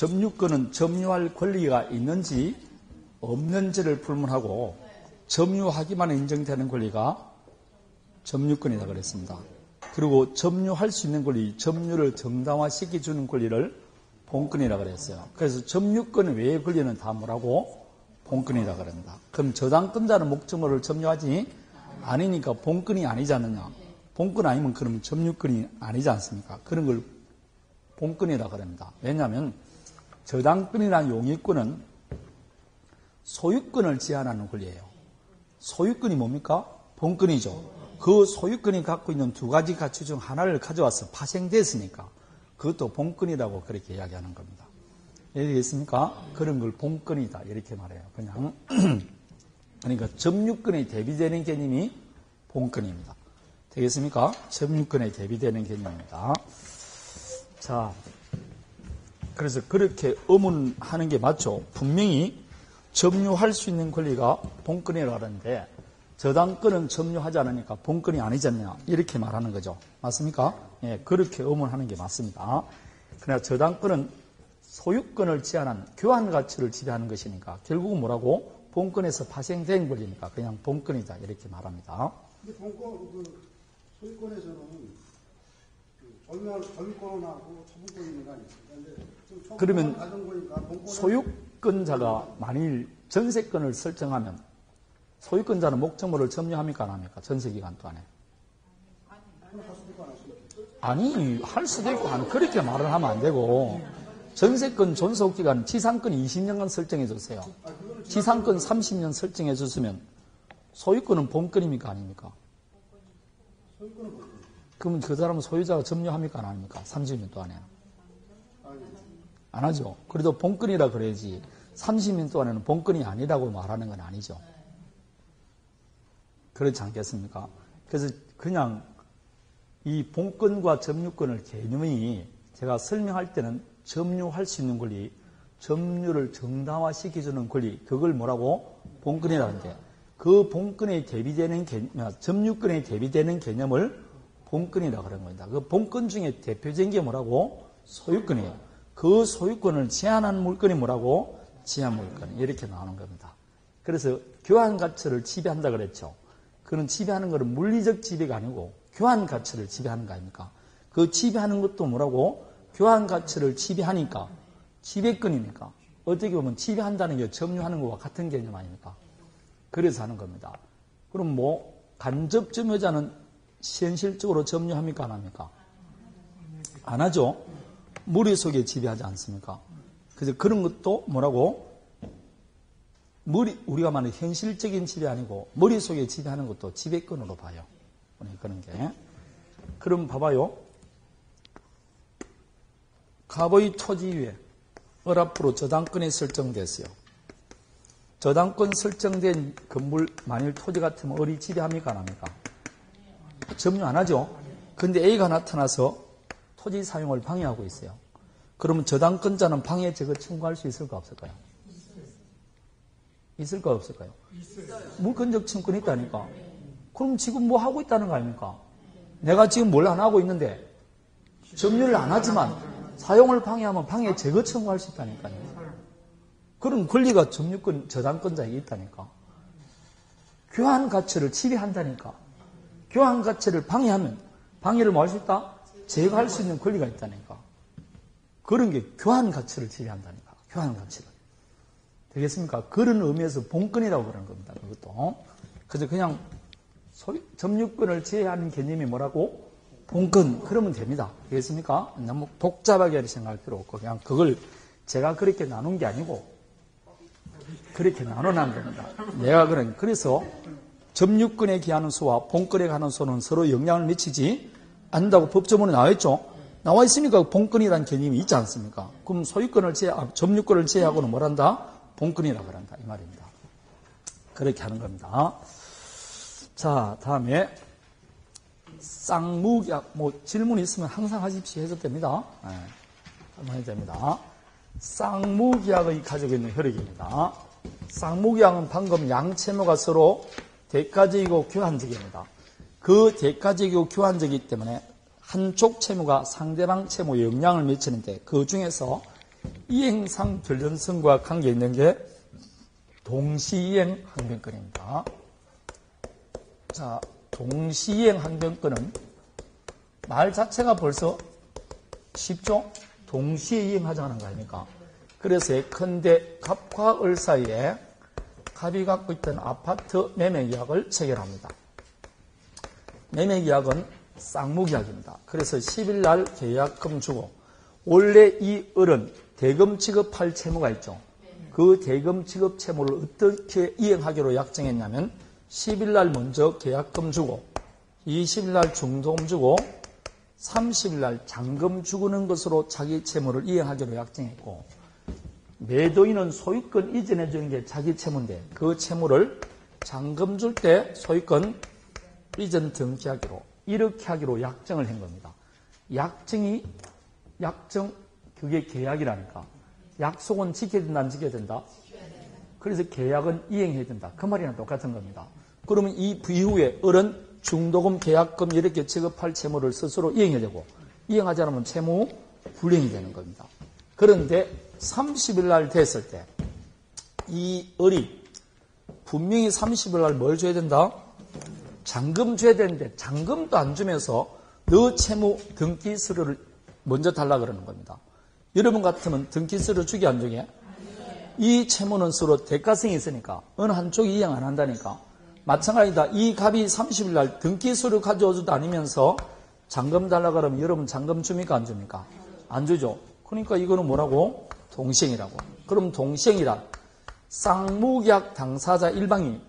점유권은 점유할 권리가 있는지 없는지를 불문하고 점유하기만 인정되는 권리가 점유권이다 그랬습니다. 그리고 점유할 수 있는 권리, 점유를 정당화시켜주는 권리를 본권이라 그랬어요. 그래서 점유권 외의 권리는 다 뭐라고? 본권이라 그럽니다. 그럼 저당권자는 목적물을 점유하지 아니니까 본권이 아니지 않느냐? 본권 아니면 그러면 점유권이 아니지 않습니까? 그런 걸 본권이라 그럽니다. 왜냐하면 저당권이라는 용의권은 소유권을 제한하는 권리예요. 소유권이 뭡니까? 본권이죠. 그 소유권이 갖고 있는 두 가지 가치 중 하나를 가져와서 파생됐으니까 그것도 본권이라고 그렇게 이야기하는 겁니다. 이해되겠습니까? 그런 걸 본권이다 이렇게 말해요. 그냥 그러니까 점유권에 대비되는 개념이 본권입니다. 되겠습니까? 점유권에 대비되는 개념입니다. 자, 그래서 그렇게 의문하는 게 맞죠. 분명히 점유할 수 있는 권리가 본권이라고 하는데 저당권은 점유하지 않으니까 본권이 아니지 않냐 이렇게 말하는 거죠. 맞습니까? 예, 그렇게 의문하는 게 맞습니다. 그러나 저당권은 소유권을 제한한 교환 가치를 지배하는 것이니까 결국은 뭐라고? 본권에서 파생된 권리니까 그냥 본권이다 이렇게 말합니다. 근데 소유권에서는 점유권하고 처분권이 있는 거 아니겠습니까? 그러면 소유권자가 만일 전세권을 설정하면 소유권자는 목적물을 점유합니까 안 합니까? 전세기간 동안에. 아니, 할 수도 있고 그렇게 말을 하면 안 되고 전세권 존속기간 지상권이 20년간 설정해 주세요. 지상권 30년 설정해 줬으면 소유권은 본권입니까 아닙니까? 그러면 그 사람은 소유자가 점유합니까 안 합니까? 30년 동안에. 안 하죠. 그래도 본권이라 그래야지 30년 동안에는 본권이 아니라고 말하는 건 아니죠. 그렇지 않겠습니까? 그래서 그냥 이 본권과 점유권을 개념이 제가 설명할 때는 점유할 수 있는 권리, 점유를 정당화시켜주는 권리, 그걸 뭐라고? 본권이라는데 그 본권에 대비되는 점유권에 대비되는 개념을 본권이라고 그런 겁니다. 그 본권 중에 대표적인 게 뭐라고? 소유권이에요. 그 소유권을 제한한 물건이 뭐라고? 제한 물건. 이렇게 나오는 겁니다. 그래서 교환 가치를 지배한다 그랬죠. 그는 지배하는 것은 물리적 지배가 아니고 교환 가치를 지배하는 거 아닙니까? 그 지배하는 것도 뭐라고? 교환 가치를 지배하니까 지배권이니까 어떻게 보면 지배한다는 게 점유하는 것과 같은 개념 아닙니까? 그래서 하는 겁니다. 그럼 간접 점유자는 현실적으로 점유합니까 안 합니까? 안 하죠. 머릿속에 지배하지 않습니까? 그래서 그런 것도 뭐라고? 우리가 말하는 현실적인 지배 아니고 머릿속에 지배하는 것도 지배권으로 봐요. 그런 게. 그럼 봐봐요. 갑의 토지 위에 을앞으로 저당권이 설정됐어요. 저당권 설정된 건물 만일 토지 같으면 을이 지배합니까 안 합니까? 점유 안 하죠. 근데 A가 나타나서 토지 사용을 방해하고 있어요. 그러면 저당권자는 방해 제거 청구할 수 있을까 없을까요? 있을까 없을까요? 물권적 청구권이 있다니까. 그럼 지금 뭐 하고 있다는 거 아닙니까? 내가 지금 뭘 안 하고 있는데 점유를 안 하지만 사용을 방해하면 방해 제거 청구할 수 있다니까요. 그런 권리가 점유권 저당권자에게 있다니까. 교환 가치를 지배한다니까. 교환 가치를 방해하면 방해를 뭐 할 수 있다? 제거할 수 있는 권리가 있다니까. 그런 게 교환 가치를 지배한다니까. 교환 가치를. 되겠습니까? 그런 의미에서 본권이라고 그러는 겁니다. 그것도. 그래서 그냥 점유권을 제외하는 개념이 뭐라고? 본권. 그러면 됩니다. 되겠습니까? 너무 복잡하게 생각할 필요 없고 그냥 그걸 제가 그렇게 나눈 게 아니고 그렇게 나눠놓은 겁니다. 내가 그래서 점유권에 기하는 수와 본권에 관한 수는 서로 영향을 미치지 않는다고 법조문에 나와있죠. 나와 있으니까 본권이라는 개념이 있지 않습니까? 그럼 점유권을 제외하고는 뭘 한다? 본권이라고 한다. 이 말입니다. 그렇게 하는 겁니다. 자, 다음에 쌍무계약. 질문이 있으면 항상 하십시오. 해도 됩니다. 네, 한번 해도 됩니다. 쌍무계약의 가지고 있는 혈액입니다. 쌍무계약은 방금 양채무가 서로 대가적이고 교환적입니다. 그 대가적이고 교환적이기 때문에 한쪽 채무가 상대방 채무에 영향을 미치는데 그 중에서 이행상 결론성과 관계 있는 게 동시이행 항변권입니다. 자, 동시이행 항변권은 말 자체가 벌써 쉽죠? 동시에 이행하자는 거 아닙니까? 그래서 예컨대 갑과 을 사이에 갑이 갖고 있던 아파트 매매계약을 체결합니다. 매매계약은 쌍무계약입니다. 그래서 10일 날 계약금 주고 원래 이 을은 대금 지급할 채무가 있죠. 그 대금 지급 채무를 어떻게 이행하기로 약정했냐면 10일 날 먼저 계약금 주고 20일 날 중도금 주고 30일 날 잔금 주는 것으로 자기 채무를 이행하기로 약정했고 매도인은 소유권 이전해 주는 게 자기 채무인데 그 채무를 잔금 줄 때 소유권 이전 등기하기로 이렇게 하기로 약정을 한 겁니다. 약정 그게 계약이라니까. 약속은 지켜야 된다 안 지켜야 된다? 그래서 계약은 이행해야 된다. 그 말이랑 똑같은 겁니다. 그러면 이 이후에 을은 중도금, 계약금 이렇게 지급할 채무를 스스로 이행해야 되고 이행하지 않으면 채무 불이행이 되는 겁니다. 그런데 30일 날 됐을 때 이 을이 분명히 30일 날 뭘 줘야 된다? 잔금 줘야 되는데 잔금도 안 주면서 너 채무 등기 서류를 먼저 달라 그러는 겁니다. 여러분 같으면 등기 서류 주기 안 주게? 이 채무는 서로 대가성이 있으니까 어느 한쪽이 이행 안 한다니까. 마찬가지다. 이 갑이 30일 날 등기 서류 가져오지도 않으면서 잔금 달라 그러면 여러분 잔금 줍니까 안 줍니까? 안 주죠. 그러니까 이거는 뭐라고? 동시행이라고. 그럼 동시행이란 쌍무계약 당사자 일방이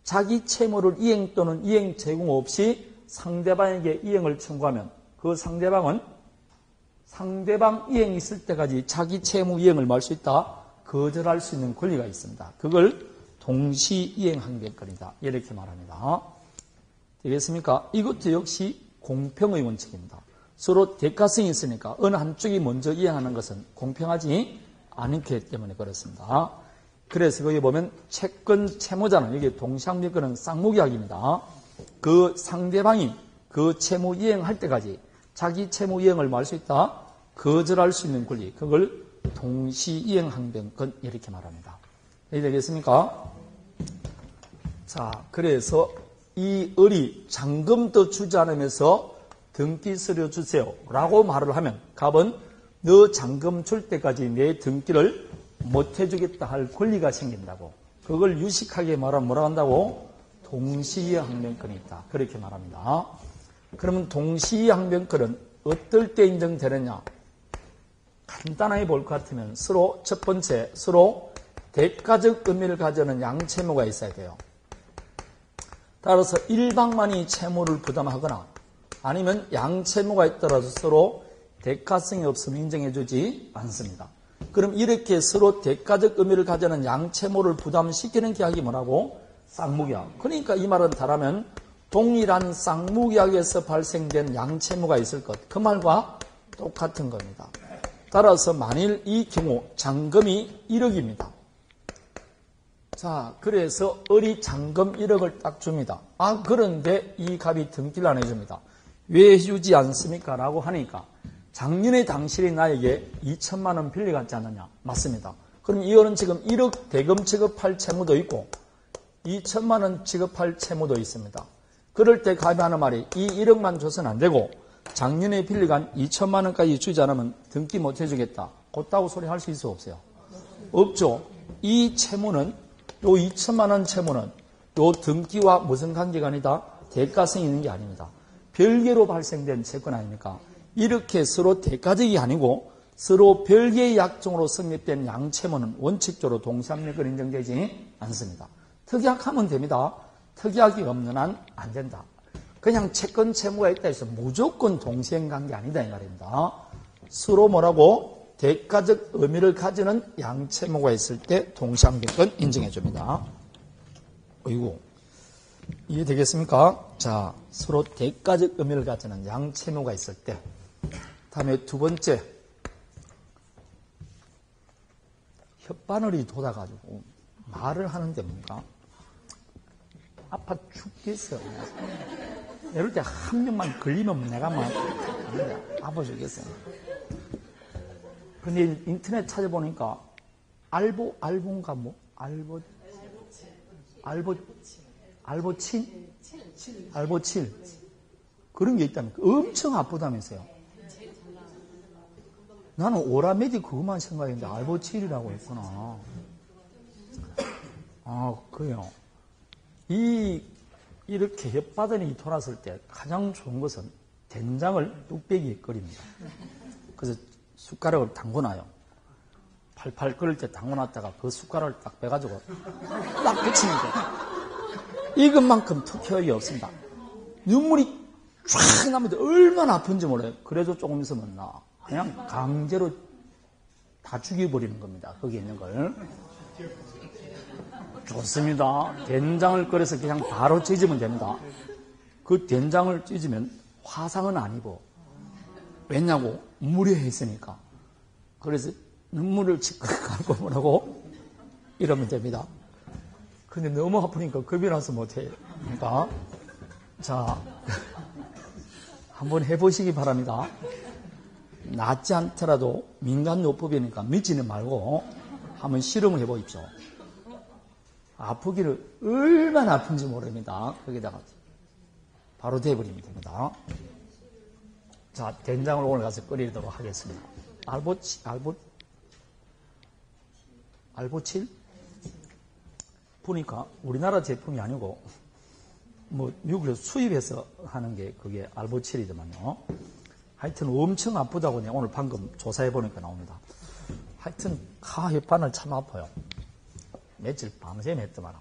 자기 채무를 이행 또는 이행 제공 없이 상대방에게 이행을 청구하면 그 상대방은 상대방 이행이 있을 때까지 자기 채무 이행을 말 수 있다. 거절할 수 있는 권리가 있습니다. 그걸 동시이행 항변권이다. 이렇게 말합니다. 되겠습니까? 이것도 역시 공평의 원칙입니다. 서로 대가성이 있으니까 어느 한쪽이 먼저 이행하는 것은 공평하지 않기 때문에 그렇습니다. 그래서 거기 보면 채권 채무자는 여기 동시항변권은 쌍무계약입니다. 그 상대방이 그 채무 이행할 때까지 자기 채무 이행을 말 수 있다. 거절할 수 있는 권리. 그걸 동시이행 항변권 이렇게 말합니다. 이해되겠습니까? 자, 그래서 이 을이 잔금도 주지 않으면서 등기 서류 주세요 라고 말을 하면 갑은 너 잔금 줄 때까지 내 등기를 못 해주겠다 할 권리가 생긴다고. 그걸 유식하게 말하면 뭐라고 한다고? 동시이행 항변권이 있다. 그렇게 말합니다. 그러면 동시이행 항변권은 어떨 때 인정되느냐? 간단하게 볼 것 같으면 서로 첫 번째 서로 대가적 의미를 가지는 양채무가 있어야 돼요. 따라서 일방만이 채무를 부담하거나 아니면 양채무가 있더라도 서로 대가성이 없으면 인정해주지 않습니다. 그럼 이렇게 서로 대가적 의미를 가지는 양채무를 부담시키는 계약이 뭐라고? 쌍무계약. 그러니까 이 말은 다르면 동일한 쌍무계약에서 발생된 양채무가 있을 것. 그 말과 똑같은 겁니다. 따라서 만일 이 경우 잔금이 1억입니다. 자, 그래서 을이 잔금 1억을 딱 줍니다. 아, 그런데 이 갑이 등기를 안 해줍니다. 왜 해주지 않습니까? 라고 하니까 작년에 당신이 나에게 2천만 원 빌려갔지 않느냐? 맞습니다. 그럼 이 을은 지금 1억 대금 지급할 채무도 있고 2천만 원 지급할 채무도 있습니다. 그럴 때 갑이 하는 말이 이 1억만 줘서는 안 되고 작년에 빌려간 2천만 원까지 주지 않으면 등기 못 해주겠다. 곧다고 소리 할 수 있어 없어요? 없죠. 이 채무는 요 2천만 원 채무는 요 등기와 무슨 관계가 아니다? 대가성이 있는 게 아닙니다. 별개로 발생된 채권 아닙니까? 이렇게 서로 대가적이 아니고 서로 별개의 약정으로 성립된 양채무는 원칙적으로 동시항변권 인정되지 않습니다. 특약하면 됩니다. 특약이 없는 한 안 된다. 그냥 채권 채무가 있다 해서 무조건 동시행 관계 아니다 이 말입니다. 서로 뭐라고? 대가적 의미를 가지는 양채무가 있을 때 동시항변권 인정해 줍니다. 어이구, 이해되겠습니까? 자, 서로 대가적 의미를 가지는 양채무가 있을 때. 다음에 두 번째, 혓바늘이 돋아가지고 말을 하는데 뭔가 아파 죽겠어. 이럴 때 한 명만 걸리면 내가 막 아파 죽겠어. 근데 인터넷 찾아보니까 알보인가 뭐? 알보칠. 그런 게 있다면 엄청 아프다면서요. 나는 오라메디 그것만 생각했는데 알보칠이라고 했구나. 아, 그래요. 이렇게 혓바닥이 돌았을 때 가장 좋은 것은 된장을 뚝배기에 끓입니다. 그래서 숟가락을 담궈놔요. 팔팔 끓을 때 담궈놨다가 그 숟가락을 딱 빼가지고 딱 붙이면 돼요. 이것만큼 특효력이 없습니다. 눈물이 쫙 나면 얼마나 아픈지 몰라요. 그래도 조금 있으면 나. 그냥 강제로 다 죽여버리는 겁니다. 거기에 있는 걸. 좋습니다. 된장을 끓여서 그냥 바로 찢으면 됩니다. 그 된장을 찢으면 화상은 안 입어. 왜냐고? 무료해 있으니까. 그래서 눈물을 칙칙 감고 뭐라고? 이러면 됩니다. 근데 너무 아프니까 겁이 나서 못해. 그러니까. 자, 한번 해보시기 바랍니다. 낫지 않더라도 민간요법이니까 믿지는 말고 한번 실험을 해보십시오. 아프기를 얼마나 아픈지 모릅니다. 거기다가 바로 대버리면 됩니다. 자, 된장을 오늘 가서 끓이도록 하겠습니다. 알보칠? 보니까 우리나라 제품이 아니고 뭐 미국에서 수입해서 하는 게 그게 알보칠이더만요. 하여튼 엄청 아프다고 오늘 방금 조사해 보니까 나옵니다. 하여튼 혓바늘 참 아파요. 며칠 밤샘 했더만.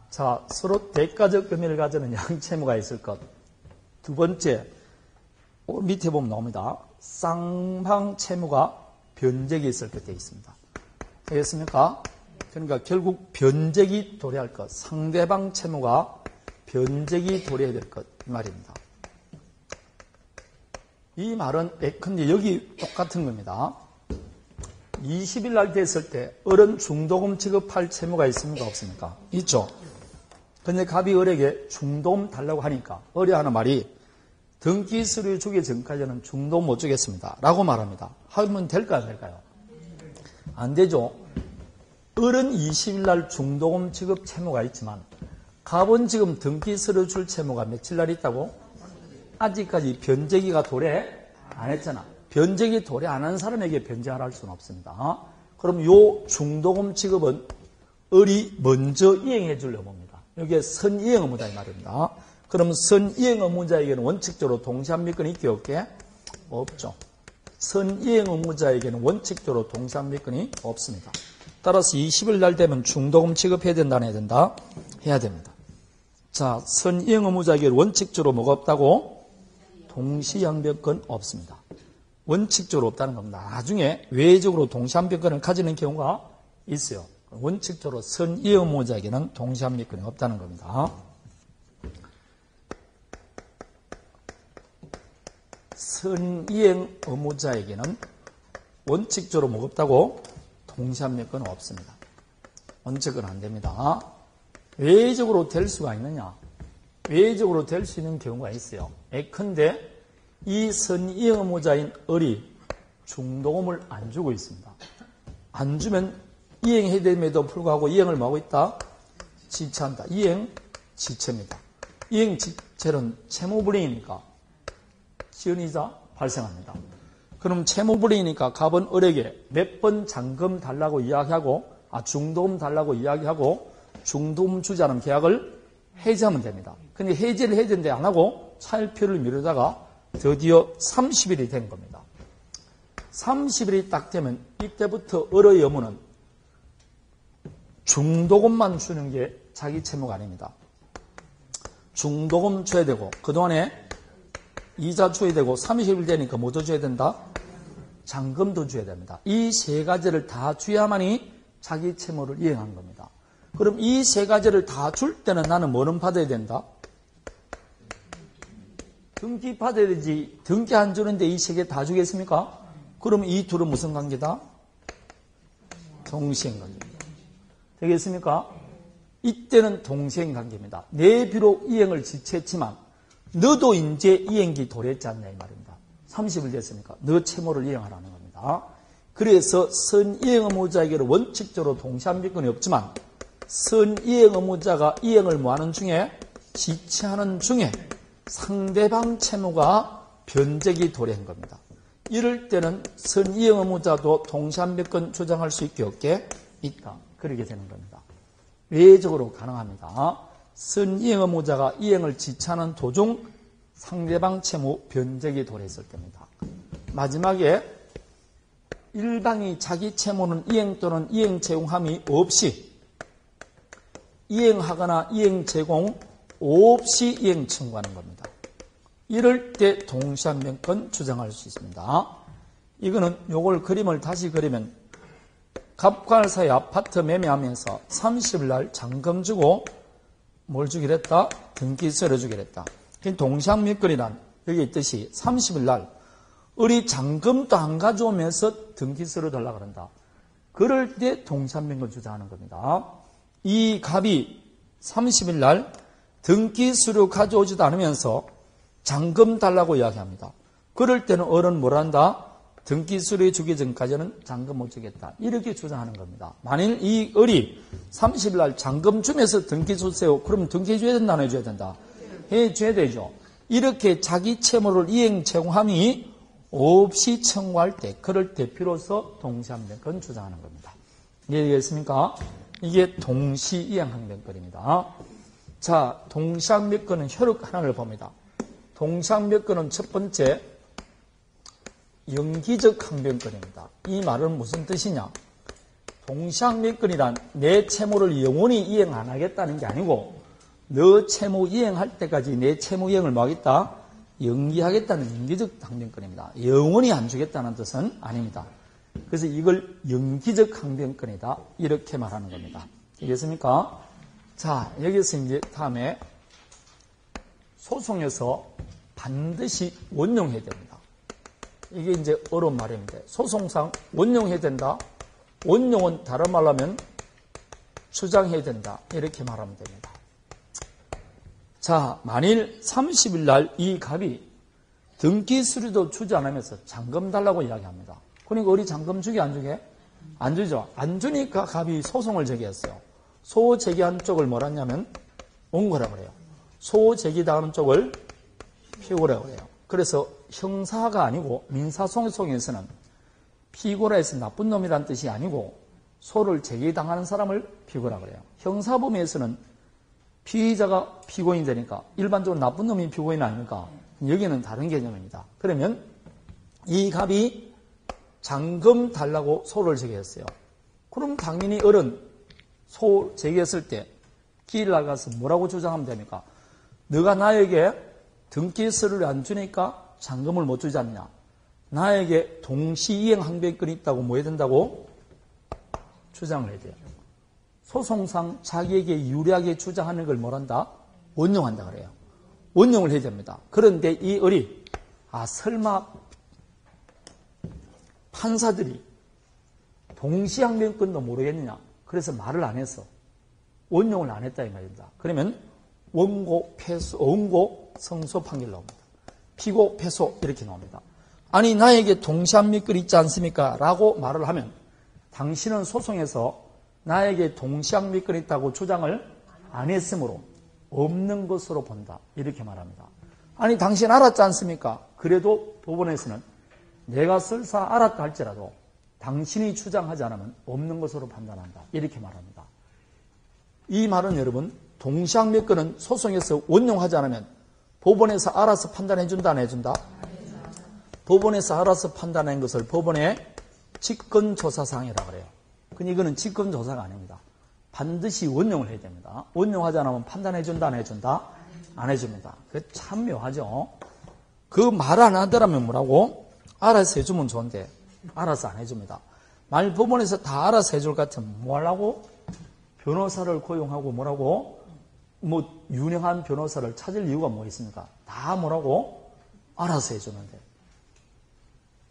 자, 서로 대가적 의미를 가지는 양채무가 있을 것. 두 번째, 밑에 보면 나옵니다. 쌍방채무가 변적이 있을 것 되어 있습니다. 되겠습니까? 그러니까 결국 변적이 도래할 것. 상대방 채무가 변적이 도래해야 될 것. 이 말입니다. 이 말은 근데 여기 똑같은 겁니다. 20일 날 됐을 때 어른 중도금 지급할 채무가 있습니까? 없습니까? 있죠. 근데 갑이 어에게 중도금 달라고 하니까 어려 하는 말이 등기 서류 주기 전까지는 중도금 못 주겠습니다. 라고 말합니다. 하면 될까요? 안 될까요? 안 되죠. 어른 20일 날 중도금 지급 채무가 있지만 갑은 지금 등기 서류 줄 채무가 며칠 날 있다고? 아직까지 변제기가 도래 안 했잖아. 변제기 도래 안 한 사람에게 변제하라 할 수는 없습니다. 그럼 요 중도금 지급은 을이 먼저 이행해 주려고 봅니다. 여기에 선이행 의무자 이 말입니다. 그럼 선이행 의무자에게는 원칙적으로 동시한 미권이 있게 없게? 없죠. 선이행 의무자에게는 원칙적으로 동시한 미권이 없습니다. 따라서 20일 날 되면 중도금 지급해야 된다 안 해야 된다? 해야 됩니다. 자, 선이행 의무자에게는 원칙적으로 뭐가 없다고? 동시양변권 없습니다. 원칙적으로 없다는 겁니다. 나중에 외적으로 동시한변권을 가지는 경우가 있어요. 원칙적으로 선이행 의무자에게는 동시한변권이 없다는 겁니다. 선이행 의무자에게는 원칙적으로 뭐가 없다고? 동시한변권은 없습니다. 원칙은 안 됩니다. 외적으로 될 수가 있느냐? 외적으로 될 수 있는 경우가 있어요. 예컨대 이 선이행 의무자인 을이 중도금을 안 주고 있습니다. 안 주면 이행해야 됨에도 불구하고 이행을 뭐하고 있다? 지체한다. 이행 지체입니다. 이행 지체는 채무불이익이니까 지연이자 발생합니다. 그럼 채무불이익이니까 갑은 을에게 몇 번 잔금 달라고 이야기하고 중도금 달라고 이야기하고 중도금 주지 않은 계약을 해지하면 됩니다. 근데 해지를 해야 되는데 안 하고 차일피를 미루다가 드디어 30일이 된 겁니다. 30일이 딱 되면 이때부터 을의 의무는 중도금만 주는 게 자기 채무가 아닙니다. 중도금 줘야 되고 그동안에 이자 줘야 되고 30일 되니까 뭐 더 줘야 된다? 잔금도 줘야 됩니다. 이 세 가지를 다 줘야만이 자기 채무를 이행한 겁니다. 그럼 이 세 가지를 다 줄 때는 나는 뭐는 받아야 된다? 등기 받아야 되지. 등기 안 주는데 이 세 개 다 주겠습니까? 그럼 이 둘은 무슨 관계다? 동시행 관계입니다. 되겠습니까? 이때는 동시행 관계입니다. 내 비록 이행을 지체했지만 너도 이제 이행기 도래했지 않냐 이 말입니다. 30일 됐으니까 너 채무를 이행하라는 겁니다. 그래서 선이행 의무자에게는 원칙적으로 동시한별권이 없지만 선이행 의무자가 이행을 뭐하는 중에 지체하는 중에 상대방 채무가 변제기 도래한 겁니다. 이럴 때는 선이행 의무자도 동시한별권 주장할 수 있게 없게 있다. 그렇게 되는 겁니다. 외적으로 가능합니다. 선이행 의무자가 이행을 지체하는 도중 상대방 채무 변제기 도래했을 때입니다. 마지막에 일방이 자기 채무는 이행 또는 이행 제공함이 없이 이행하거나 이행 제공 없이 이행 청구하는 겁니다. 이럴 때 동시한별권 주장할 수 있습니다. 이거는 요걸 그림을 다시 그리면 갑과사의 아파트 매매하면서 30일 날 잔금 주고 뭘 주기로 했다? 등기세를 주기로 했다. 동시한별권이란 여기 있듯이 30일 날 을이 잔금도 안 가져오면서 등기세를 달라고 그런다. 그럴 때 동시한별권 주장하는 겁니다. 이 갑이 30일 날 등기수료 가져오지도 않으면서 잔금 달라고 이야기합니다. 그럴 때는 을은 뭘 한다? 등기수료 주기 전까지는 잔금 못 주겠다. 이렇게 주장하는 겁니다. 만일 이 을이 30일 날 잔금 주면서 등기 주세요. 그러면 등기 해줘야 된다, 안 해줘야 된다? 해줘야 되죠. 이렇게 자기 채무를 이행 제공함이 없이 청구할 때, 그럴 때 비로소 동시한별권 주장하는 겁니다. 이해되겠습니까? 이게 동시이행항변권입니다. 자, 동시항변권은 효력 하나를 봅니다. 동시항변권은 첫 번째 영기적 항변권입니다. 이 말은 무슨 뜻이냐? 동시항변권이란 내 채무를 영원히 이행 안 하겠다는 게 아니고 너 채무 이행할 때까지 내 채무 이행을 뭐 하겠다? 연기하겠다는 영기적 항변권입니다. 영원히 안 주겠다는 뜻은 아닙니다. 그래서 이걸 영기적 항변권이다. 이렇게 말하는 겁니다. 알겠습니까? 자, 여기서 이제 다음에 소송에서 반드시 원용해야 됩니다. 이게 이제 어려운 말입니다. 소송상 원용해야 된다. 원용은 다른 말로 하면 주장해야 된다. 이렇게 말하면 됩니다. 자, 만일 30일 날 이 갑이 등기 수리도 주지 않으면서 잔금 달라고 이야기합니다. 그러니까 우리 잔금 주게 안 주게? 안 주죠. 안 주니까 갑이 소송을 제기했어요. 소 제기한 쪽을 뭐라 했냐면 원고라고 그래요. 소 제기당하는 쪽을 피고라고 그래요. 그래서 형사가 아니고 민사소송에서는 피고라 해서 나쁜 놈이란 뜻이 아니고 소를 제기당하는 사람을 피고라고 그래요. 형사범위에서는 피의자가 피고인이 되니까 일반적으로 나쁜 놈이 피고인 아닙니까? 여기는 다른 개념입니다. 그러면 이 갑이 잔금 달라고 소를 제기했어요. 그럼 당연히 을은 소 제기했을 때 길 나가서 뭐라고 주장하면 됩니까? 너가 나에게 등기서를 안 주니까 잔금을 못 주지 않냐? 나에게 동시이행 항변권이 있다고 뭐 해야 된다고? 주장을 해야 돼요. 소송상 자기에게 유리하게 주장하는 걸 뭐란다? 원용한다 그래요. 원용을 해야 됩니다. 그런데 이 을이 설마 판사들이 동시항변권도 모르겠느냐? 그래서 말을 안 했어. 원용을 안 했다 이 말입니다. 그러면 원고 성소 판결 나옵니다. 피고 패소 이렇게 나옵니다. 아니 나에게 동시항변권 있지 않습니까? 라고 말을 하면 당신은 소송에서 나에게 동시항변권이 있다고 주장을 안 했으므로 없는 것으로 본다. 이렇게 말합니다. 아니 당신 알았지 않습니까? 그래도 법원에서는 내가 설사 알았다 할지라도 당신이 주장하지 않으면 없는 것으로 판단한다. 이렇게 말합니다. 이 말은 여러분 동시항변권은 소송에서 원용하지 않으면 법원에서 알아서 판단해 준다 안 해준다? 법원에서 알아서 판단한 것을 법원의 직권조사사항이라고 그래요. 근데 이거는 직권조사가 아닙니다. 반드시 원용을 해야 됩니다. 원용하지 않으면 판단해 준다 안 해준다? 안 해줍니다. 그게 참 묘하죠. 그 말 안 하더라면 뭐라고? 알아서 해주면 좋은데 알아서 안 해줍니다. 만일 법원에서 다 알아서 해줄 것 같으면 뭐 하려고? 변호사를 고용하고 뭐라고? 뭐 유능한 변호사를 찾을 이유가 뭐 있습니까? 다 뭐라고? 알아서 해주는데.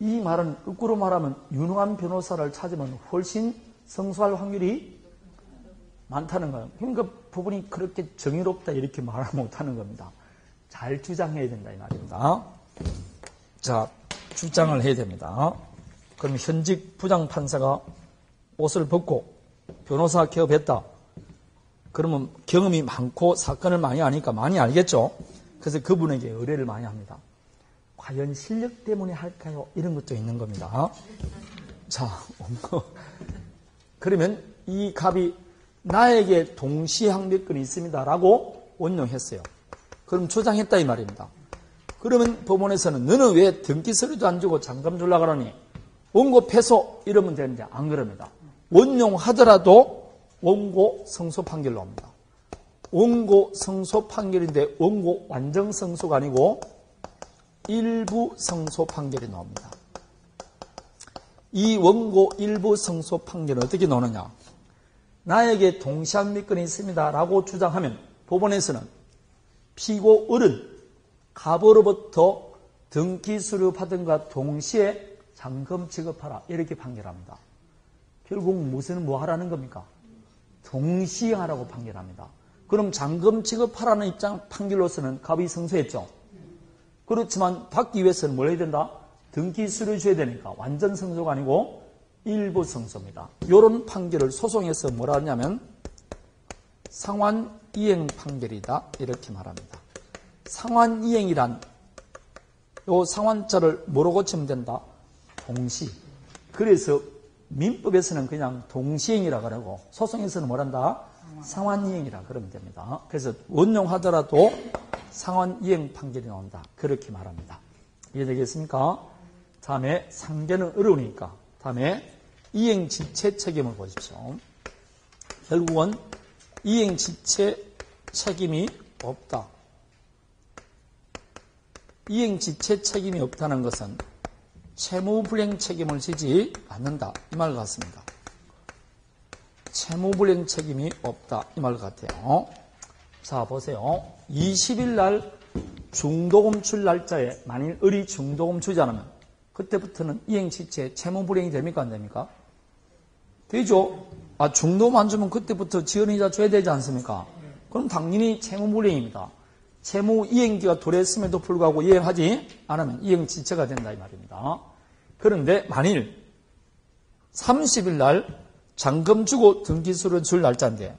이 말은 거꾸로 말하면 유능한 변호사를 찾으면 훨씬 성수할 확률이 많다는 거예요. 그러니까 법원이 그렇게 정의롭다 이렇게 말을 못하는 겁니다. 잘 주장해야 된다 이 말입니다. 자, 주장을 해야 됩니다. 그럼 현직 부장판사가 옷을 벗고 변호사 개업했다. 그러면 경험이 많고 사건을 많이 아니까 많이 알겠죠. 그래서 그분에게 의뢰를 많이 합니다. 과연 실력 때문에 할까요? 이런 것도 있는 겁니다. 자, 그러면 이 갑이 나에게 동시 항변권이 있습니다라고 원용했어요. 그럼 주장했다 이 말입니다. 그러면 법원에서는 너는 왜 등기 서류도 안 주고 잔금 주려고 하니? 원고 패소 이러면 되는데 안 그럽니다. 원용하더라도 원고 성소 판결로 합니다. 원고 성소 판결인데 원고 완전 성소가 아니고 일부 성소 판결이 나옵니다. 이 원고 일부 성소 판결은 어떻게 나오느냐? 나에게 동시항변권이 있습니다라고 주장하면 법원에서는 피고을은 갑으로부터 등기 수료 받은 것과 동시에 잔금 지급하라 이렇게 판결합니다. 결국 무슨 뭐 하라는 겁니까? 동시에 하라고 판결합니다. 그럼 잔금 지급하라는 입장 판결로서는 갑이 승소했죠. 그렇지만 받기 위해서는 뭘 해야 된다? 등기 수료 줘야 되니까 완전 승소가 아니고 일부 승소입니다. 이런 판결을 소송에서 뭐라 하냐면 상환 이행 판결이다 이렇게 말합니다. 상환 이행이란 요 상환자를 뭐로 고치면 된다? 동시. 그래서 민법에서는 그냥 동시행이라 그러고 소송에서는 뭐란다? 상환이행이라 그러면 됩니다. 그래서 원용하더라도 상환이행 판결이 나온다. 그렇게 말합니다. 이해되겠습니까? 다음에 상계는 어려우니까 다음에 이행지체 책임을 보십시오. 결국은 이행지체 책임이 없다. 이행지체 책임이 없다는 것은 채무불이행 책임을 지지 않는다. 이 말 같습니다. 채무불이행 책임이 없다. 이 말 같아요. 자, 보세요. 20일 날 중도금 줄 날짜에 만일 을이 중도금 주지 않으면 그때부터는 이행지체 채무불이행이 됩니까? 안 됩니까? 되죠. 중도금 안 주면 그때부터 지연이자 줘야 되지 않습니까? 그럼 당연히 채무불이행입니다. 채무 이행기가 도래했음에도 불구하고 이행하지 않으면 이행지체가 된다 이 말입니다. 그런데 만일 30일 날 잔금 주고 등기수를 줄 날짜인데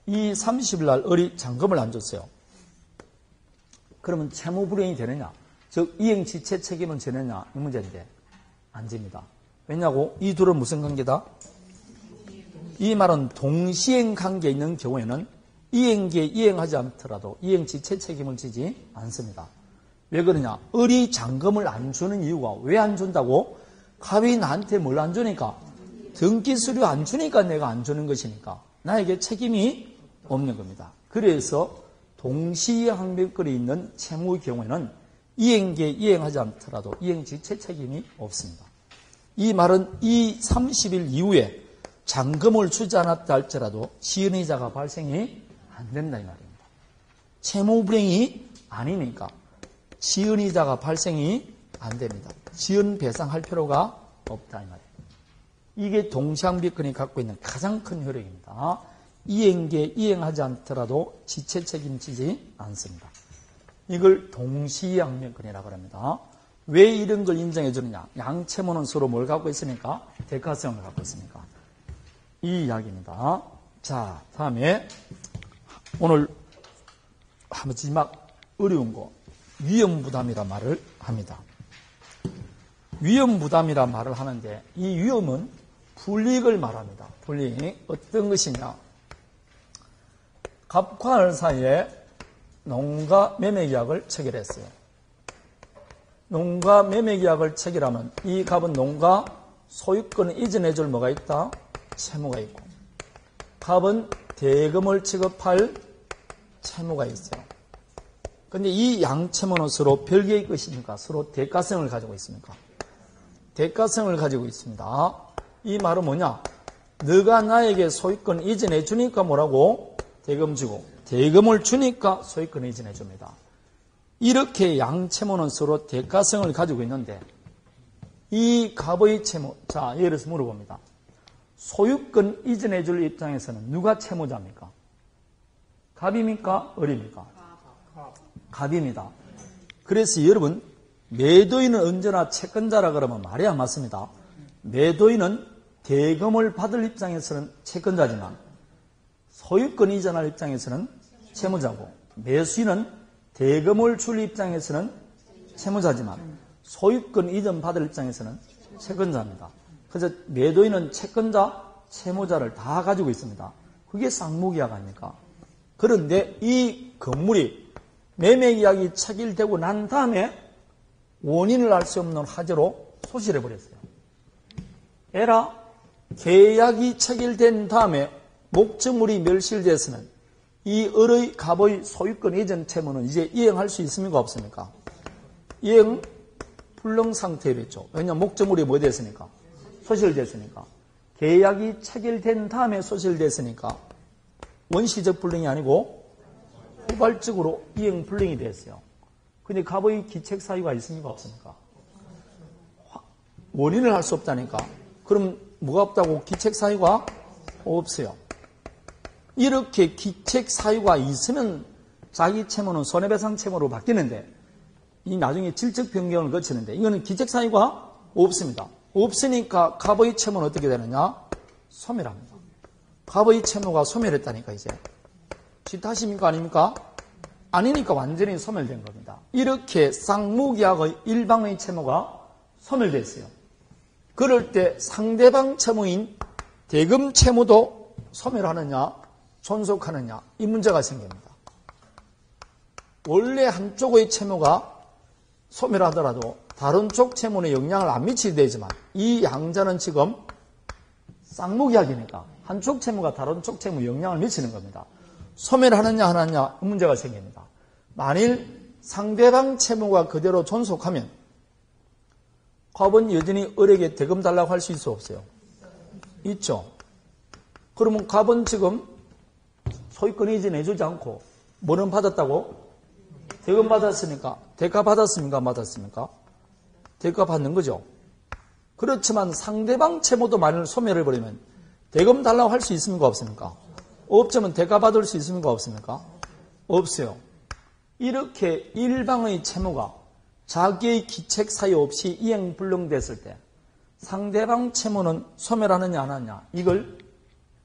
이 30일 날 을이 잔금을 안 줬어요. 그러면 채무불이행이 되느냐? 즉 이행지체 책임은 지느냐? 이 문제인데 안 집니다. 왜냐고? 이 둘은 무슨 관계다? 이 말은 동시행 관계에 있는 경우에는 이행기에 이행하지 않더라도 이행지체 책임을 지지 않습니다. 왜 그러냐? 을이 잔금을 안 주는 이유가 왜 안 준다고? 갑이 나한테 뭘 안 주니까? 등기수료 안 주니까 내가 안 주는 것이니까 나에게 책임이 없는 겁니다. 그래서 동시항변권이 있는 채무의 경우에는 이행기에 이행하지 않더라도 이행지체 책임이 없습니다. 이 말은 이 30일 이후에 잔금을 주지 않았다 할지라도 지연이자가 발생이 안 된다 이 말입니다. 채무불이행이 아니니까 지연이자가 발생이 안 됩니다. 지연 배상할 필요가 없다 이 말입니다. 이게 동시항변권이 갖고 있는 가장 큰 효력입니다. 이행기에 이행하지 않더라도 지체 책임지지 않습니다. 이걸 동시항변권이라고 합니다. 왜 이런 걸 인정해 주느냐? 양채무는 서로 뭘 갖고 있습니까? 대가성을 갖고 있습니까? 이 이야기입니다. 자, 다음에 오늘 마지막 어려운 거 위험부담이란 말을 합니다. 위험부담이란 말을 하는데 이 위험은 불이익을 말합니다. 불이익 어떤 것이냐? 갑과 을 사이에 농가 매매계약을 체결했어요. 농가 매매계약을 체결하면 이 갑은 농가 소유권을 이전해 줄 뭐가 있다? 채무가 있고 갑은 대금을 지급할 채무가 있어요. 그런데 이 양채무는 서로 별개의 것이니까 서로 대가성을 가지고 있습니까? 대가성을 가지고 있습니다. 이 말은 뭐냐? 너가 나에게 소유권 이전해 주니까 뭐라고? 대금 주고 대금을 주니까 소유권 이전해 줍니다. 이렇게 양채무는 서로 대가성을 가지고 있는데 이 갑의 채무, 자 예를 들어서 물어봅니다. 소유권 이전해 줄 입장에서는 누가 채무자입니까? 갑입니까? 을입니까? 갑입니다. 그래서 여러분 매도인은 언제나 채권자라 그러면 말이 안 맞습니다. 매도인은 대금을 받을 입장에서는 채권자지만 소유권 이전할 입장에서는 채무자고, 매수인은 대금을 줄 입장에서는 채무자지만 소유권 이전 받을 입장에서는 채권자입니다. 그래서 매도인은 채권자, 채무자를 다 가지고 있습니다. 그게 쌍무계약 아닙니까? 그런데 이 건물이 매매계약이 체결되고 난 다음에 원인을 알 수 없는 화재로 소실해버렸어요. 에라, 계약이 체결된 다음에 목적물이 멸실돼서는 이 을의 갑의 소유권 이전 채무는 이제 이행할 수 있습니까? 없습니까? 이행 불능 상태였죠. 왜냐하면 목적물이 뭐 됐으니까? 소실됐으니까. 계약이 체결된 다음에 소실됐으니까 원시적 불능이 아니고 후발적으로 이행 불능이 됐어요. 근데 갑의 기책 사유가 있습니까? 없습니까? 원인을 할 수 없다니까. 그럼 뭐가 없다고? 기책 사유가 없어요. 이렇게 기책 사유가 있으면 자기 채무는 손해배상 채무로 바뀌는데, 이 나중에 질적 변경을 거치는데, 이거는 기책 사유가 없습니다. 없으니까 갑의 채무는 어떻게 되느냐? 소멸합니다. 갑의 채무가 소멸했다니까, 이제. 지 탓입니까? 아닙니까? 아니니까 완전히 소멸된 겁니다. 이렇게 쌍무계약의 일방의 채무가 소멸됐어요. 그럴 때 상대방 채무인 대금 채무도 소멸하느냐, 존속하느냐, 이 문제가 생깁니다. 원래 한쪽의 채무가 소멸하더라도 다른 쪽 채무에 영향을 안 미치게 되지만 이 양자는 지금 쌍무계약이니까 한쪽 채무가 다른 쪽 채무에 영향을 미치는 겁니다. 소멸하느냐 안 하느냐 문제가 생깁니다. 만일 상대방 채무가 그대로 존속하면 갑은 여전히 을에게 대금 달라고 할 수 있어 없어요? 있죠. 그러면 갑은 지금 소유권 이전해주지 않고 뭐는 받았다고? 대금 받았으니까. 대가 받았습니까? 안 받았습니까? 대가 받는 거죠. 그렇지만 상대방 채무도 만일 소멸해버리면 대금 달라고 할 수 있습니까? 없습니까? 없자면 대가 받을 수 있습니까? 없습니까? 없어요. 이렇게 일방의 채무가 자기의 기책 사유 없이 이행 불능됐을 때 상대방 채무는 소멸하느냐 안 하느냐, 이걸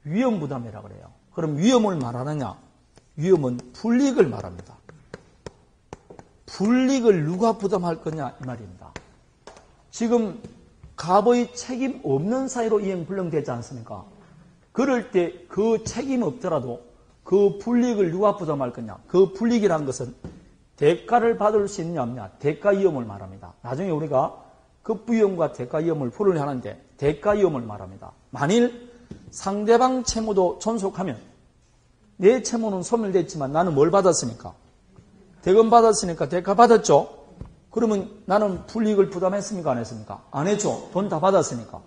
위험부담이라고 그래요. 그럼 위험을 말하느냐? 위험은 불이익을 말합니다. 불이익을 누가 부담할 거냐 이 말입니다. 지금 갑의 책임 없는 사유로 이행 불능되지 않습니까? 그럴 때 그 책임 없더라도 그 불이익을 누가 부담할 거냐? 그 불이익이라는 것은 대가를 받을 수 있느냐 없느냐, 대가 위험을 말합니다. 나중에 우리가 급부위험과 대가 위험을 풀을 하는데 대가 위험을 말합니다. 만일 상대방 채무도 존속하면 내 채무는 소멸됐지만 나는 뭘 받았습니까? 대금 받았으니까 대가 받았죠? 그러면 나는 불이익을 부담했습니까? 안 했습니까? 안 했죠. 돈 다 받았으니까.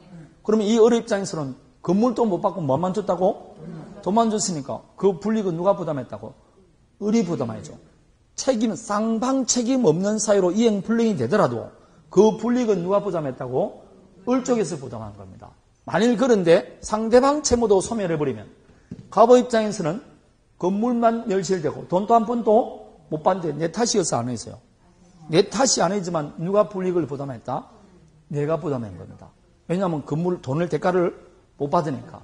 그러면 이 을 입장에서는 건물도 못 받고 뭐만 줬다고? 돈만 줬으니까 그 불이익은 누가 부담했다고? 을이 부담하죠. 책임, 쌍방 책임 없는 사유로 이행 불능이 되더라도 그 불이익은 누가 부담했다고? 을 쪽에서 부담한 겁니다. 만일 그런데 상대방 채무도 소멸해버리면 갑의 입장에서는 건물만 멸실되고 돈도 한 푼도 못 받는데 내 탓이어서 안 했어요. 내 탓이 아니지만 누가 불이익을 부담했다? 내가 부담한 겁니다. 왜냐하면 건물 돈을 대가를 못 받으니까.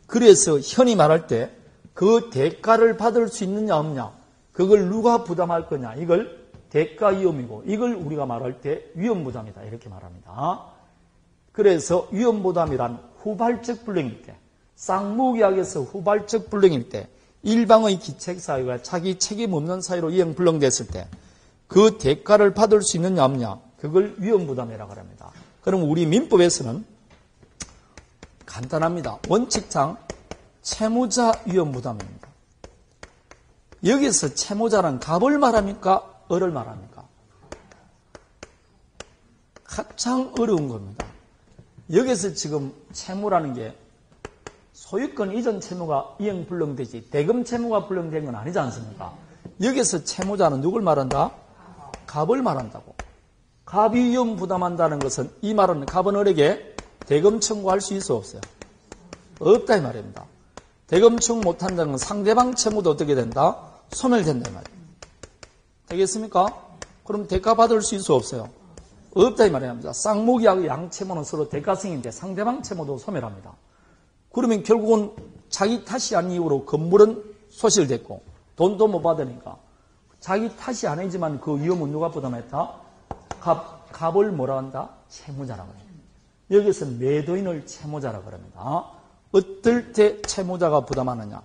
그래서 현이 말할 때 그 대가를 받을 수 있느냐 없느냐, 그걸 누가 부담할 거냐, 이걸 대가 위험이고 이걸 우리가 말할 때 위험부담이다 이렇게 말합니다. 그래서 위험부담이란 후발적 불능일 때, 쌍무계약에서 후발적 불능일 때 일방의 기책 사유가 자기 책임 없는 사유로 이행 불능됐을 때 그 대가를 받을 수 있느냐 없느냐, 그걸 위험부담이라고 합니다. 그럼 우리 민법에서는 간단합니다. 원칙상 채무자 위험부담입니다. 여기서 채무자는 갑을 말합니까? 을을 말합니까? 가장 어려운 겁니다. 여기서 지금 채무라는 게 소유권 이전 채무가 이행 불능되지 대금 채무가 불능된 건 아니지 않습니까? 여기서 채무자는 누굴 말한다? 갑을 말한다고. 갑이 위험 부담한다는 것은 이 말은 갑은 을에게 대금 청구할 수 있어 없어요? 없다 이 말입니다. 대금 청구 못한다는 건 상대방 채무도 어떻게 된다? 소멸된다 이 말입니다. 되겠습니까? 그럼 대가 받을 수 있어 없어요? 없다 이 말입니다. 쌍무기하고 양채무는 서로 대가성인데 상대방 채무도 소멸합니다. 그러면 결국은 자기 탓이 아닌 이유로 건물은 소실됐고 돈도 못 받으니까 자기 탓이 아니지만 그 위험은 누가 부담했다? 갑을 뭐라 한다? 채무자라고 해요. 여기서 매도인을 채무자라고 합니다. 어떨 때 채무자가 부담하느냐?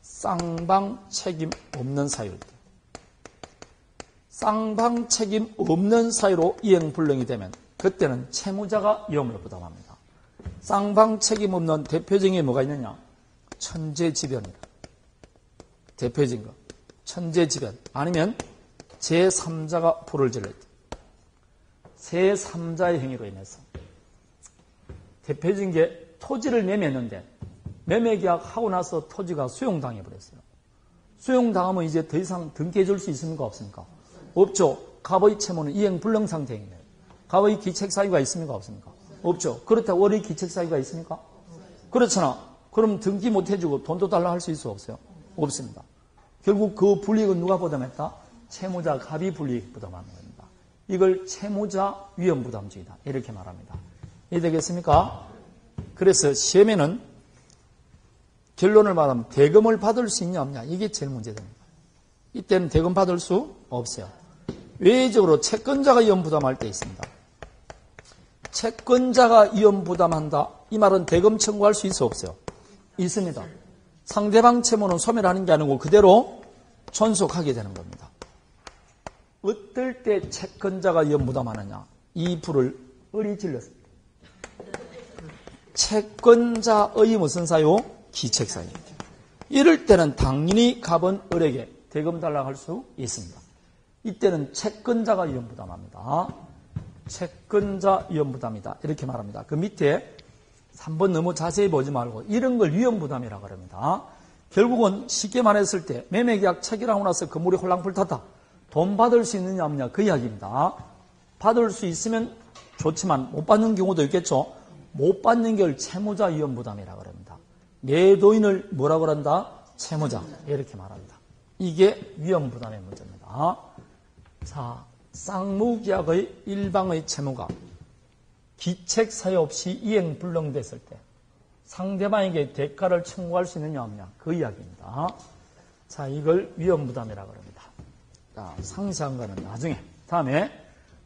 쌍방 책임 없는 사유일 때. 쌍방 책임 없는 사유로 이행불능이 되면 그때는 채무자가 위험을 부담합니다. 쌍방 책임 없는 대표적인 게 뭐가 있느냐? 천재지변이다. 대표적인 거. 천재지변. 아니면 제3자가 불을 질렀다. 제3자의 행위로 인해서. 대표적인 게 토지를 매매했는데 매매계약 하고 나서 토지가 수용당해버렸어요. 수용당하면 이제 더 이상 등기해 줄 수 있습니까? 없습니까? 없죠. 갑의 채무는 이행불능 상태입니다. 갑의 기책사유가 있습니까? 없습니까? 없죠. 그렇다고 월의 기책사유가 있습니까? 그렇잖아. 그럼 등기 못 해주고 돈도 달라 할 수 있어? 없어요? 없습니다. 결국 그 불이익은 누가 부담했다? 채무자 갑이 불이익 부담하는 겁니다. 이걸 채무자 위험부담주의다. 이렇게 말합니다. 이해되겠습니까? 그래서 시험에는 결론을 말하면 대금을 받을 수 있냐 없냐 이게 제일 문제됩니다. 이때는 대금 받을 수 없어요. 외적으로 채권자가 위험부담할 때 있습니다. 채권자가 위험부담한다. 이 말은 대금 청구할 수 있어 없어요? 있습니다. 상대방 채무는 소멸하는 게 아니고 그대로 존속하게 되는 겁니다. 어떨 때 채권자가 위험부담하느냐? 이 불을 을이 질렀습니다. 채권자의 무슨 사유? 기책사유. 이럴 때는 당연히 갑은 을에게 대금 달라고 할 수 있습니다. 이때는 채권자가 위험부담합니다. 채권자 위험부담이다. 이렇게 말합니다. 그 밑에 3번 너무 자세히 보지 말고 이런 걸 위험부담이라고 합니다. 결국은 쉽게 말했을 때 매매계약 체결하고 나서 건물이 홀랑불탔다. 돈 받을 수 있느냐 없느냐 그 이야기입니다. 받을 수 있으면 좋지만 못 받는 경우도 있겠죠. 못 받는 걸 채무자 위험부담이라고 합니다. 매도인을 뭐라고 한다? 채무자. 이렇게 말합니다. 이게 위험부담의 문제입니다. 자, 쌍무계약의 일방의 채무가 기책사유 없이 이행불능됐을 때 상대방에게 대가를 청구할 수 있느냐 없느냐 그 이야기입니다. 자, 이걸 위험부담이라고 합니다. 자, 상세한 거는 나중에. 다음에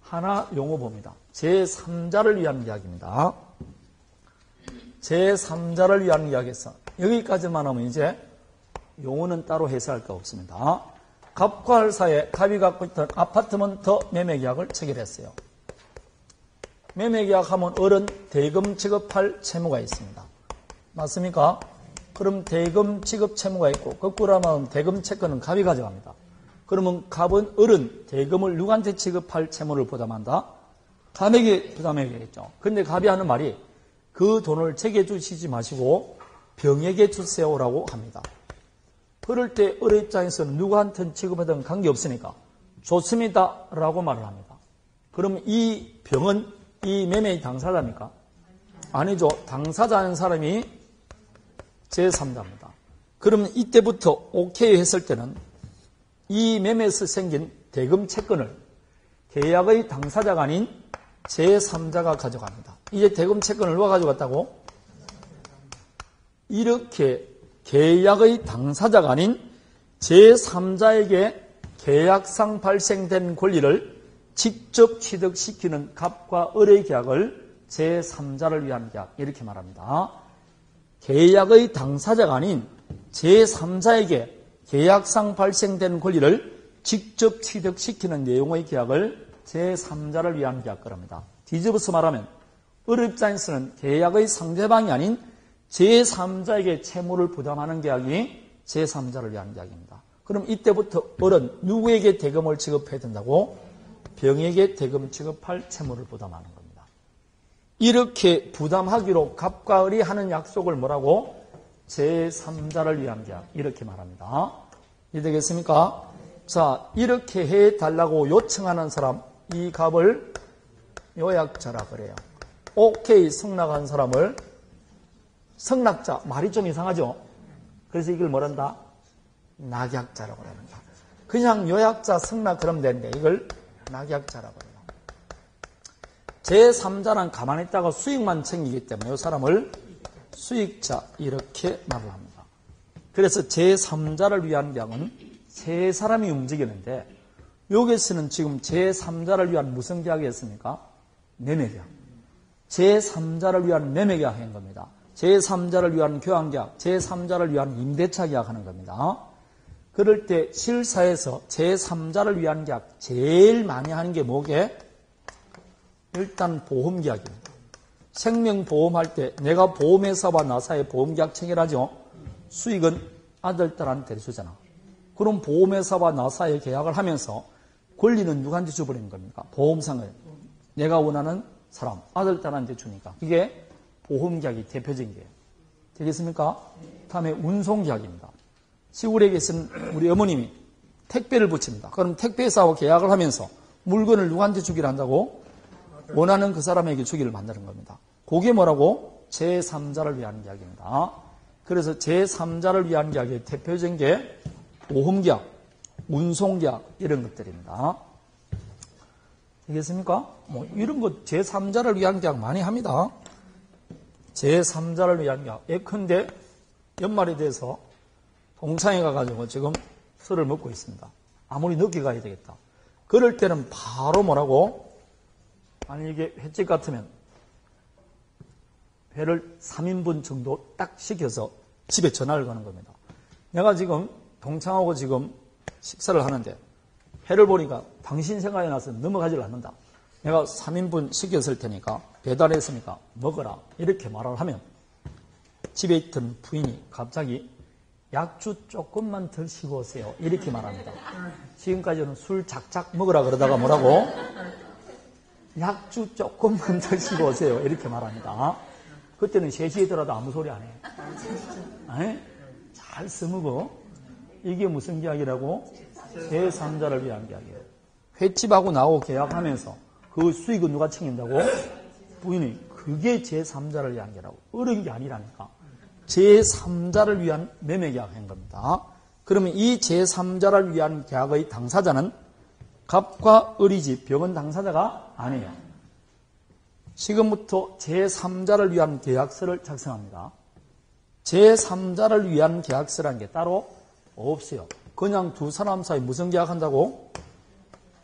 하나 용어 봅니다. 제3자를 위한 이야기입니다. 제3자를 위한 이야기에서 여기까지만 하면 이제 용어는 따로 해석할 거 없습니다. 갑과 을 사이에 갑이 갖고 있던 아파트먼트 매매계약을 체결했어요. 매매계약하면 을은 대금 지급할 채무가 있습니다. 맞습니까? 그럼 대금 지급 채무가 있고 거꾸로 하면 대금 채권은 갑이 가져갑니다. 그러면 을은 대금을 누구한테 지급할 채무를 부담한다? 갑에게 부담해야겠죠. 근데 갑이 하는 말이 그 돈을 제게 주시지 마시고 병에게 주세요라고 합니다. 그럴 때 을의 입장에서는 누구한테는 지급하든 관계없으니까 좋습니다 라고 말을 합니다. 그럼 이 병은 이 매매의 당사자입니까? 아니죠. 당사자는 사람이 제3자입니다. 그러면 이때부터 오케이 했을 때는 이 매매에서 생긴 대금 채권을 계약의 당사자가 아닌 제3자가 가져갑니다. 이제 대금 채권을 누가 가져갔다고? 이렇게 계약의 당사자가 아닌 제3자에게 계약상 발생된 권리를 직접 취득시키는 갑과 을의 계약을 제3자를 위한 계약 이렇게 말합니다. 계약의 당사자가 아닌 제3자에게 계약상 발생된 권리를 직접 취득시키는 내용의 계약을 제3자를 위한 계약을 합니다. 뒤집어서 말하면 을 입장에서는 계약의 상대방이 아닌 제3자에게 채무를 부담하는 계약이 제3자를 위한 계약입니다. 그럼 이때부터 을은 누구에게 대금을 지급해야 된다고? 병에게 대금 지급할 채무를 부담하는 겁니다. 이렇게 부담하기로 갑과 을이 하는 약속을 뭐라고? 제3자를 위한 계약 이렇게 말합니다. 이해되겠습니까? 자, 이렇게 해달라고 요청하는 사람 이 갑을 요약자라 그래요. 오케이 승낙한 사람을 승낙자, 말이 좀 이상하죠? 그래서 이걸 뭐란다? 낙약자라고 합니다. 그냥 요약자 승낙 그러면 되는데 이걸 낙약자라고 해요. 제3자는 가만히 있다가 수익만 챙기기 때문에 이 사람을 수익자 이렇게 말을 합니다. 그래서 제3자를 위한 계약은 세 사람이 움직이는데 여기서는 지금 제3자를 위한 무슨 계약이었습니까? 매매계약. 제3자를 위한 매매계약 한 겁니다. 제3자를 위한 교환계약, 제3자를 위한 임대차 계약하는 겁니다. 그럴 때 실사에서 제3자를 위한 계약 제일 많이 하는 게 뭐게? 일단 보험계약입니다. 생명보험할 때 내가 보험회사와 나사의 보험계약 체결하죠. 수익은 아들, 딸한테 주잖아. 그럼 보험회사와 나사의 계약을 하면서 권리는 누구한테 줘버리는 겁니까? 보험상을. 내가 원하는 사람, 아들, 딸한테 주니까. 이게 보험계약이 대표적인 게요. 되겠습니까? 다음에 운송계약입니다. 시골에 계신 우리 어머님이 택배를 붙입니다. 그럼 택배회사와 계약을 하면서 물건을 누구한테 주기를 한다고? 원하는 그 사람에게 주기를 만드는 겁니다. 그게 뭐라고? 제3자를 위한 계약입니다. 그래서 제3자를 위한 계약의 대표적인 게 보험계약, 운송계약 이런 것들입니다. 되겠습니까? 이런 거 제3자를 위한 계약 많이 합니다. 제3자를 위한 계약. 예컨대 연말이 돼서 동창회 가가지고 지금 술을 먹고 있습니다. 아무리 늦게 가야 되겠다. 그럴 때는 바로 뭐라고? 아니 이게 횟집 같으면 회를 3인분 정도 딱 시켜서 집에 전화를 거는 겁니다. 내가 지금 동창하고 지금 식사를 하는데 회를 보니까 당신 생각이 나서 넘어가질 않는다. 내가 3인분 시켰을 테니까 배달했으니까 먹어라. 이렇게 말을 하면 집에 있던 부인이 갑자기 약주 조금만 더 쉬고 오세요. 이렇게 말합니다. 지금까지는 술 작작 먹으라 그러다가 뭐라고? 약주 조금만 더 쉬고 오세요. 이렇게 말합니다. 그때는 3시이더라도 아무 소리 안 해. 잘 써먹어. 이게 무슨 계약이라고? 제3자를 위한 계약이에요. 횟집하고 나하고 계약하면서 그 수익은 누가 챙긴다고? 부인이. 그게 제3자를 위한 계약이라고. 어려운 게 아니라니까. 제3자를 위한 매매 계약한 겁니다. 그러면 이 제3자를 위한 계약의 당사자는 갑과 을이지 병은 당사자가 아니에요. 지금부터 제3자를 위한 계약서를 작성합니다. 제3자를 위한 계약서라는 게 따로 없어요. 그냥 두 사람 사이 무슨 계약한다고?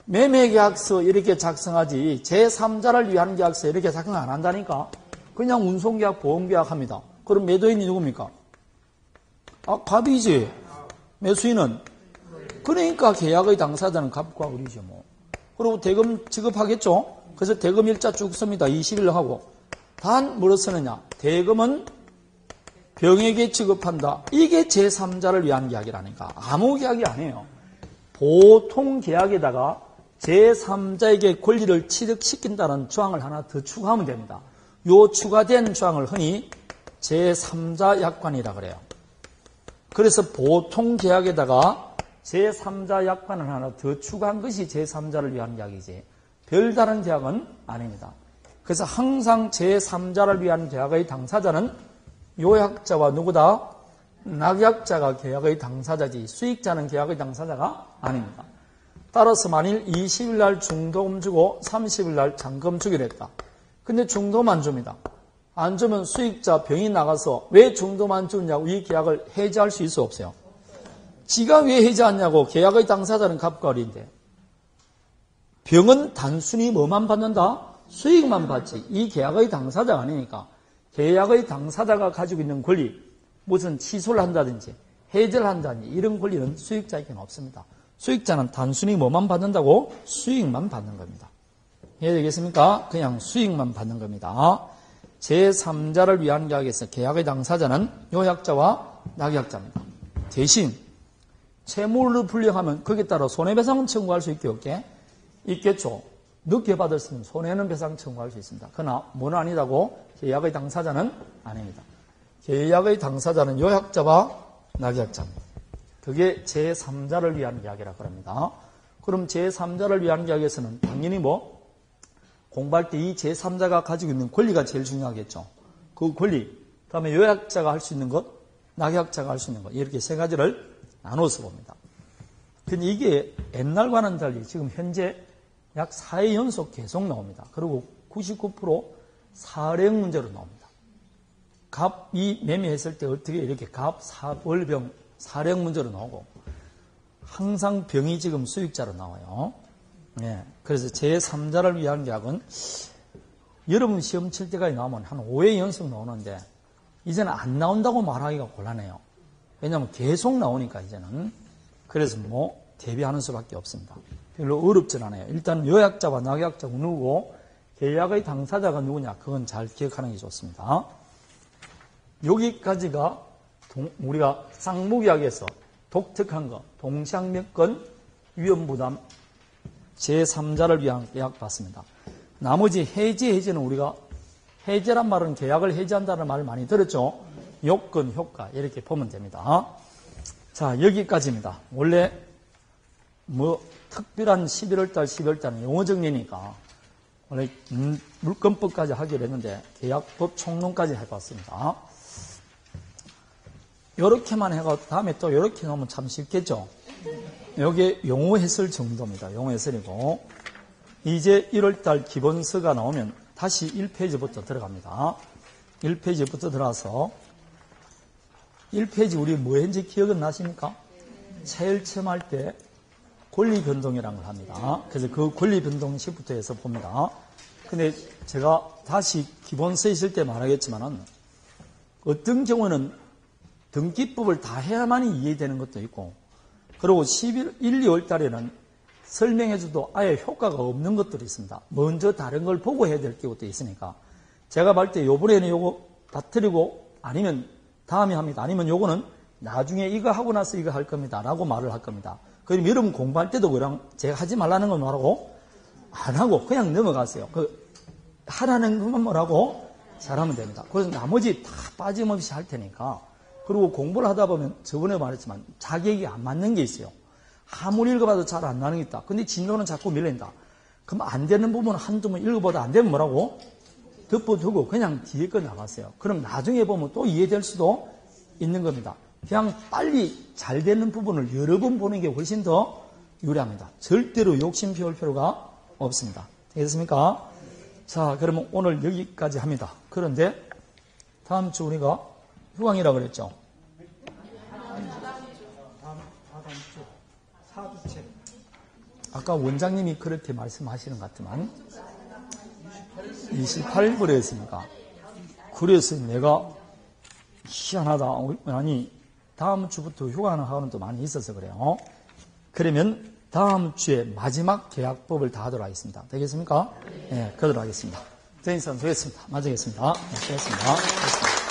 매매계약서 이렇게 작성하지 제3자를 위한 계약서 이렇게 작성 안 한다니까. 그냥 운송계약, 보험계약 합니다. 그럼 매도인이 누굽니까? 갑이지. 매수인은? 그러니까 계약의 당사자는 갑과 을이죠. 그리고 대금 지급하겠죠. 그래서 대금 일자 쭉 씁니다. 20일 하고. 단 뭐로 쓰느냐? 대금은 병에게 지급한다. 이게 제3자를 위한 계약이라니까. 아무 계약이 아니에요. 보통 계약에다가 제3자에게 권리를 취득시킨다는 조항을 하나 더 추가하면 됩니다. 요 추가된 조항을 흔히 제3자 약관이라 그래요. 그래서 보통 계약에다가 제3자 약관을 하나 더 추가한 것이 제3자를 위한 계약이지 별다른 계약은 아닙니다. 그래서 항상 제3자를 위한 계약의 당사자는 요약자와 누구다? 낙약자가 계약의 당사자지 수익자는 계약의 당사자가 아닙니다. 따라서 만일 20일 날 중도금 주고 30일 날 잔금 주기로 했다. 근데 중도금 안 줍니다. 안 주면 수익자 병이 나가서 왜 중도금 안 주냐고 이 계약을 해지할 수 있어 없어요? 지가 왜 해지하냐고. 계약의 당사자는 갑과 을인데 병은 단순히 뭐만 받는다? 수익만 받지. 이 계약의 당사자가 아니니까. 계약의 당사자가 가지고 있는 권리, 무슨 취소를 한다든지 해지를 한다든지 이런 권리는 수익자에게는 없습니다. 수익자는 단순히 뭐만 받는다고? 수익만 받는 겁니다. 이해되겠습니까? 그냥 수익만 받는 겁니다. 제3자를 위한 계약에서 계약의 당사자는 요약자와 낙약자입니다. 대신 채무를 불량하면 거기에 따라 손해배상은 청구할 수 있게 없게? 있겠죠. 늦게 받았으면 손해는 배상 청구할 수 있습니다. 그러나 뭐는 아니다고? 계약의 당사자는 아닙니다. 계약의 당사자는 요약자와 낙약자입니다. 그게 제3자를 위한 계약이라고 합니다. 그럼 제3자를 위한 계약에서는 당연히 공부할 때 이 제3자가 가지고 있는 권리가 제일 중요하겠죠. 그 권리, 다음에 요약자가 할 수 있는 것, 낙약자가 할 수 있는 것 이렇게 세 가지를 나눠서 봅니다. 근데 이게 옛날과는 달리 지금 현재 약 4회 연속 계속 나옵니다. 그리고 99% 사령 문제로 나옵니다. 갑이 매매했을 때 어떻게 이렇게 갑, 사월병, 사령 문제로 나오고 항상 병이 지금 수익자로 나와요. 네, 그래서 제3자를 위한 계약은 여러분 시험 칠 때까지 나오면 한 5회 연속 나오는데 이제는 안 나온다고 말하기가 곤란해요. 왜냐하면 계속 나오니까 이제는. 그래서 뭐 대비하는 수밖에 없습니다. 별로 어렵진 않아요. 일단 요약자와 낙약자가 누구고 계약의 당사자가 누구냐 그건 잘 기억하는 게 좋습니다. 여기까지가 우리가 쌍무계약에서 독특한 거 동시항명권 위험부담 제3자를 위한 계약 봤습니다. 나머지 해지는 우리가 해제란 말은 계약을 해지한다는 말을 많이 들었죠. 요건, 효과 이렇게 보면 됩니다. 자, 여기까지입니다. 원래 뭐 특별한 11월달, 12월달은 용어 정리니까 원래 물권법까지 하기로 했는데 계약법 총론까지 해봤습니다. 이렇게만 해가 다음에 또 이렇게 나오면 참 쉽겠죠. 여기 용어 해설 정도입니다. 용어 해설이고 이제 1월달 기본서가 나오면 다시 1페이지부터 들어갑니다. 1페이지부터 들어와서 1페이지 우리 뭐 했는지 기억은 나십니까? 제일 처음 할 때 권리변동이라는 걸 합니다. 그래서 그 권리변동식부터 해서 봅니다. 근데 제가 다시 기본서 있을 때 말하겠지만은 어떤 경우는 등기법을 다 해야만이 이해되는 것도 있고 그리고 1, 2월 달에는 설명해줘도 아예 효과가 없는 것들이 있습니다. 먼저 다른 걸 보고 해야 될 경우도 있으니까 제가 볼 때 요번에는 요거 다 틀리고 아니면 다음에 합니다. 아니면 요거는 나중에 이거 하고 나서 이거 할 겁니다. 라고 말을 할 겁니다. 그럼 여러분 공부할 때도 그냥 제가 하지 말라는 건 뭐라고? 안 하고 그냥 넘어가세요. 하라는 것만 뭐라고? 잘하면 됩니다. 그래서 나머지 다 빠짐없이 할 테니까 그리고 공부를 하다 보면 저번에 말했지만 자격이 안 맞는 게 있어요. 아무리 읽어봐도 잘 안 나는 게 있다. 근데 진도는 자꾸 밀린다. 그럼 안 되는 부분 한두 번 읽어보다 안 되면 뭐라고? 덮어두고 그냥 뒤에 거 나갔어요. 그럼 나중에 보면 또 이해될 수도 있는 겁니다. 그냥 빨리 잘 되는 부분을 여러 번 보는 게 훨씬 더 유리합니다. 절대로 욕심 피울 필요가 없습니다. 되겠습니까? 자, 그러면 오늘 여기까지 합니다. 그런데 다음 주 우리가 휴강이라고 그랬죠? 아까 원장님이 그렇게 말씀하시는 것 같지만 28일부로 했으니까 그래서 내가 희한하다. 아니 다음 주부터 휴가는 하는 또 많이 있어서 그래요. 그러면 다음 주에 마지막 계약법을 다 하도록 하겠습니다. 되겠습니까? 네, 그러도록 하겠습니다. 저희 인사 수고했습니다. 마치겠습니다. 수고했습니다.